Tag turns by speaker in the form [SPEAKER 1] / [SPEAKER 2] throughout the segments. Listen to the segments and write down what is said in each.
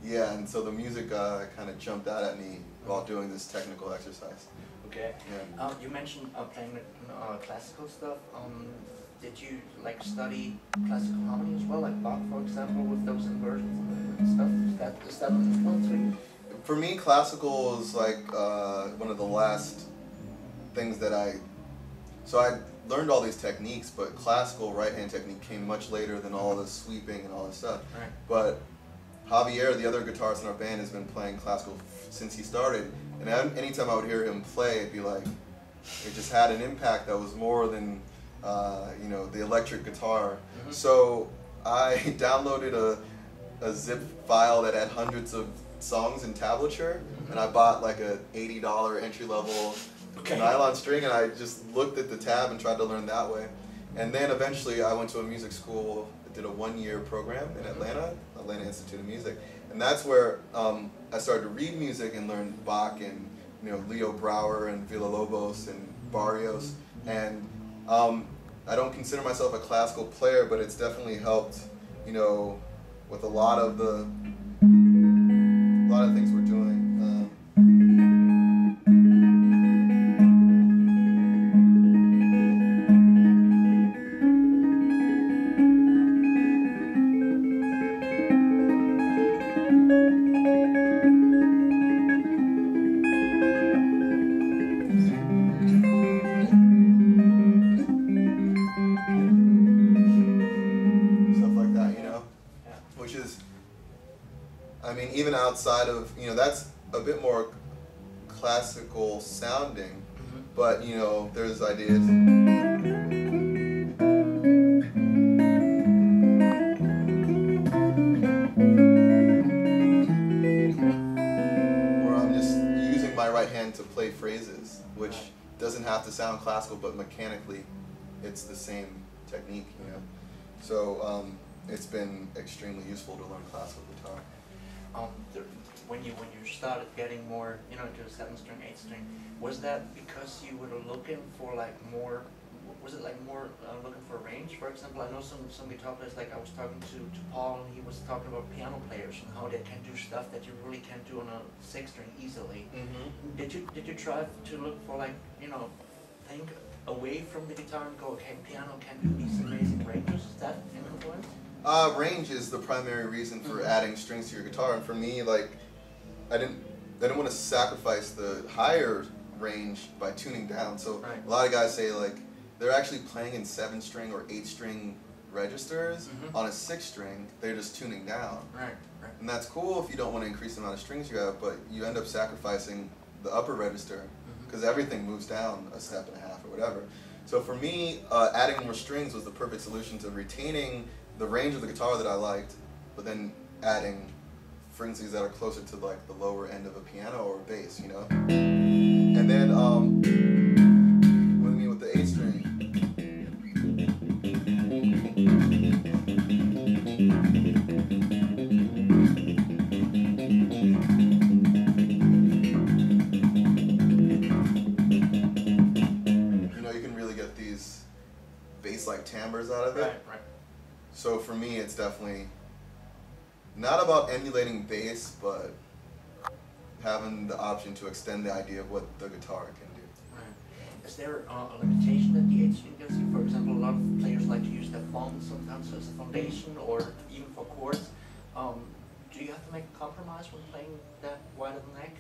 [SPEAKER 1] Yeah, and so the music kind of jumped out at me while doing this technical exercise.
[SPEAKER 2] Okay.
[SPEAKER 1] Yeah.
[SPEAKER 2] You mentioned playing classical stuff. Did you like study classical harmony as well, like Bach, for example, with those inversions and stuff? Is that an influence for you?
[SPEAKER 1] For me, classical is like one of the last things that so I learned all these techniques, but classical right-hand technique came much later than all this sweeping and all this stuff.
[SPEAKER 2] Right.
[SPEAKER 1] But Javier, the other guitarist in our band, has been playing classical since he started, and anytime I would hear him play, it'd be like, it just had an impact that was more than, you know, the electric guitar.
[SPEAKER 2] Mm-hmm.
[SPEAKER 1] So I downloaded a zip file that had hundreds of songs in tablature, and I bought like a $80 entry-level nylon string, and I just looked at the tab and tried to learn that way. And then eventually I went to a music school, did a one-year program in Atlanta Institute of Music, and that's where I started to read music and learn Bach and, you know, Leo Brouwer and Villa-Lobos and Barrios. And I don't consider myself a classical player, but it's definitely helped, you know, with a lot of things we're doing. Even outside of, you know, that's a bit more classical sounding, but, you know, there's ideas where I'm just using my right hand to play phrases, which doesn't have to sound classical, but mechanically it's the same technique, you know. So it's been extremely useful to learn classical guitar.
[SPEAKER 2] When you started getting more, you know, into the 7-string, 8-string, was that because you were looking for like more? Was it like more looking for range? For example, I know some guitar players. Like I was talking to Paul, and he was talking about piano players and how they can do stuff that you really can't do on a 6-string easily.
[SPEAKER 1] Mm-hmm.
[SPEAKER 2] Did you try to look for, like, you know, think away from the guitar and go, okay, piano can do these amazing ranges? Is that an influence?
[SPEAKER 1] Range is the primary reason for adding strings to your guitar, and for me, like, I didn't want to sacrifice the higher range by tuning down. So a lot of guys say, like, they're actually playing in 7-string or 8-string registers on a 6-string. They're just tuning down.
[SPEAKER 2] Right.
[SPEAKER 1] And that's cool if you don't want to increase the amount of strings you have, but you end up sacrificing the upper register because everything moves down a step and a half or whatever. So for me, adding more strings was the perfect solution to retaining the range of the guitar that I liked, but then adding frequencies that are closer to like the lower end of a piano or a bass, you know? And then with the 8-string, you know, you can really get these bass-like timbres out of it.
[SPEAKER 2] Right.
[SPEAKER 1] So for me, it's definitely not about emulating bass, but having the option to extend the idea of what the guitar can do.
[SPEAKER 2] Right. Is there a limitation that the 8-string gives you? For example, a lot of players like to use their thumb sometimes as a foundation or even for chords. Do you have to make a compromise when playing that wide of a neck?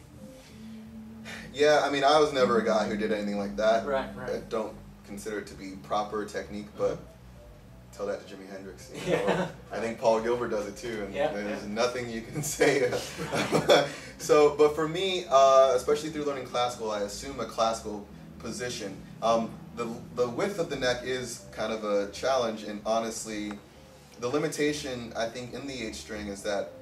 [SPEAKER 1] Yeah, I mean, I was never a guy who did anything like that.
[SPEAKER 2] Right.
[SPEAKER 1] I don't consider it to be proper technique, but tell that to Jimi Hendrix. You know? I think Paul Gilbert does it too, and there's nothing you can say. So, but for me, especially through learning classical, I assume a classical position. The width of the neck is kind of a challenge, and honestly, the limitation I think in the 8-string is that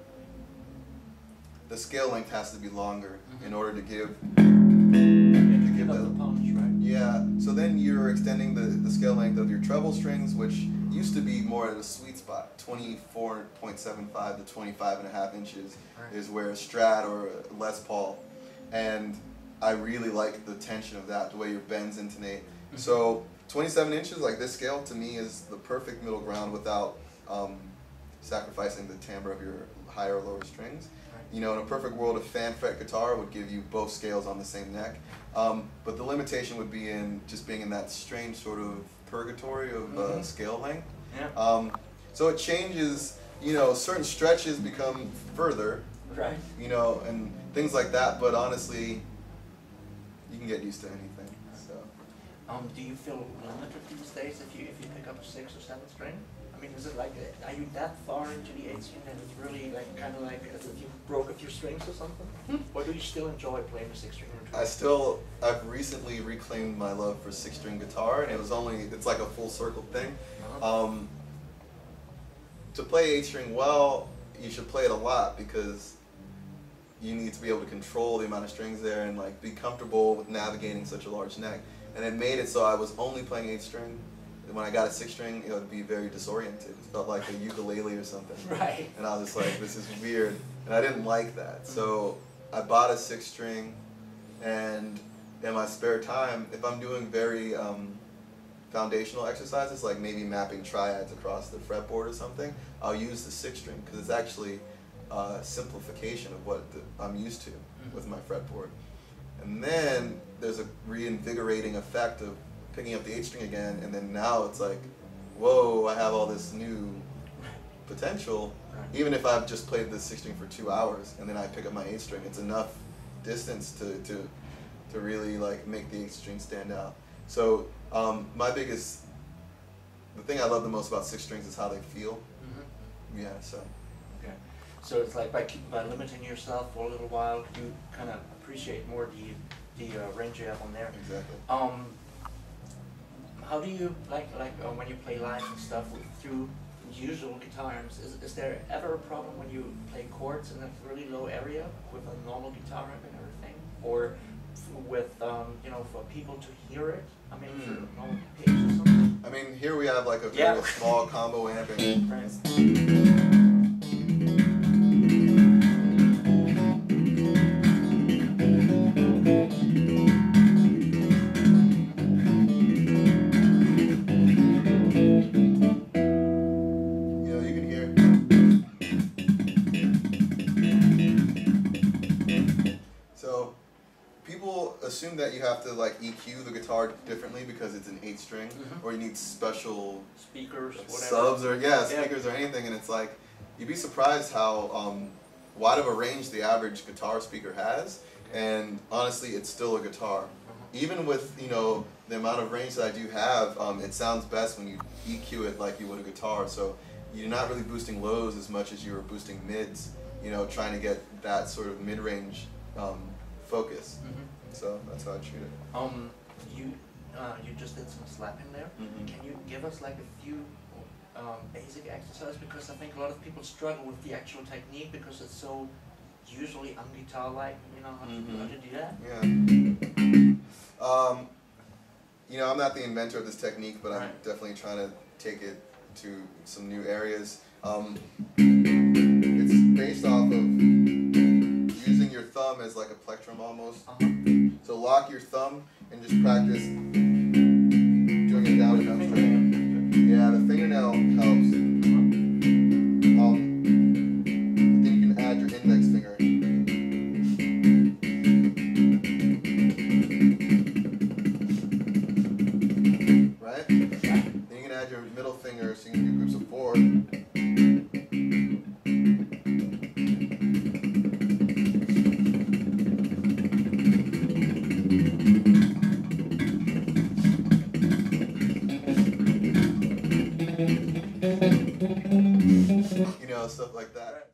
[SPEAKER 1] the scale length has to be longer in order to give
[SPEAKER 2] the punch, right?
[SPEAKER 1] Yeah, so then you're extending the scale length of your treble strings, which used to be more at a sweet spot. 24.75 to 25.5 inches is where a Strat or a Les Paul, and I really like the tension of that, the way your bends intonate. So 27 inches, like this scale, to me is the perfect middle ground without sacrificing the timbre of your higher or lower strings. you know, in a perfect world, a fan fret guitar would give you both scales on the same neck. But the limitation would be in just being in that strange sort of purgatory of scale length.
[SPEAKER 2] Yeah.
[SPEAKER 1] So it changes, you know, certain stretches become further,
[SPEAKER 2] Right.
[SPEAKER 1] you know, and things like that, but honestly, you can get used to anything, so.
[SPEAKER 2] Do you feel limited these days if you pick up a 6 or 7 string? I mean, is it like, are you that far into the 8 string that it's really like, kind of like as if you broke a few strings or something? Or do you still enjoy playing the 6 string?
[SPEAKER 1] I've recently reclaimed my love for 6-string guitar, and it's like a full circle thing. To play 8-string well, you should play it a lot because you need to be able to control the amount of strings there and like be comfortable with navigating such a large neck. And it made it so I was only playing 8-string. And when I got a 6-string, it would be very disoriented. It felt like a ukulele or something.
[SPEAKER 2] Right.
[SPEAKER 1] And I was just like, this is weird. And I didn't like that. So I bought a 6-string, and in my spare time, if I'm doing very foundational exercises, like maybe mapping triads across the fretboard or something, I'll use the 6-string because it's actually a simplification of what I'm used to with my fretboard. And then there's a reinvigorating effect of picking up the 8-string again, and then now it's like, whoa, I have all this new potential. Even if I've just played the 6-string for 2 hours and then I pick up my 8-string, it's enough distance to really like make the 8-string stand out. So the thing I love the most about 6 strings is how they feel. Yeah, so.
[SPEAKER 2] Okay. So it's like by limiting yourself for a little while, you kind of appreciate more the range you have on there.
[SPEAKER 1] Exactly.
[SPEAKER 2] How do you like when you play live and stuff through usual guitar amps? Is there ever a problem when you play chords in a really low area with a normal guitar amp and everything, or with you know, for people to hear it? I mean, for normal page or something.
[SPEAKER 1] I mean, here we have like a very small combo amp. Assume that you have to like EQ the guitar differently because it's an 8-string, or you need special
[SPEAKER 2] speakers, whatever.
[SPEAKER 1] Subs or speakers or anything, and it's like you'd be surprised how wide of a range the average guitar speaker has, and honestly, it's still a guitar. Even with, you know, the amount of range that I do have, it sounds best when you EQ it like you would a guitar. So you're not really boosting lows as much as you were boosting mids. You know, trying to get that sort of mid-range focus. So that's how I treat it.
[SPEAKER 2] You just did some slapping there. Can you give us like a few basic exercises? Because I think a lot of people struggle with the actual technique because it's so usually un-guitar-like. You know, how to do that?
[SPEAKER 1] Yeah. You know, I'm not the inventor of this technique, but I'm definitely trying to take it to some new areas. It's based off of using your thumb as like a plectrum almost. So lock your thumb and just practice doing it down and upstream. Yeah, the fingernail helps. Then you can add your index finger. Right? Then you can add your middle finger so you can do groups of 4. You know, stuff like that.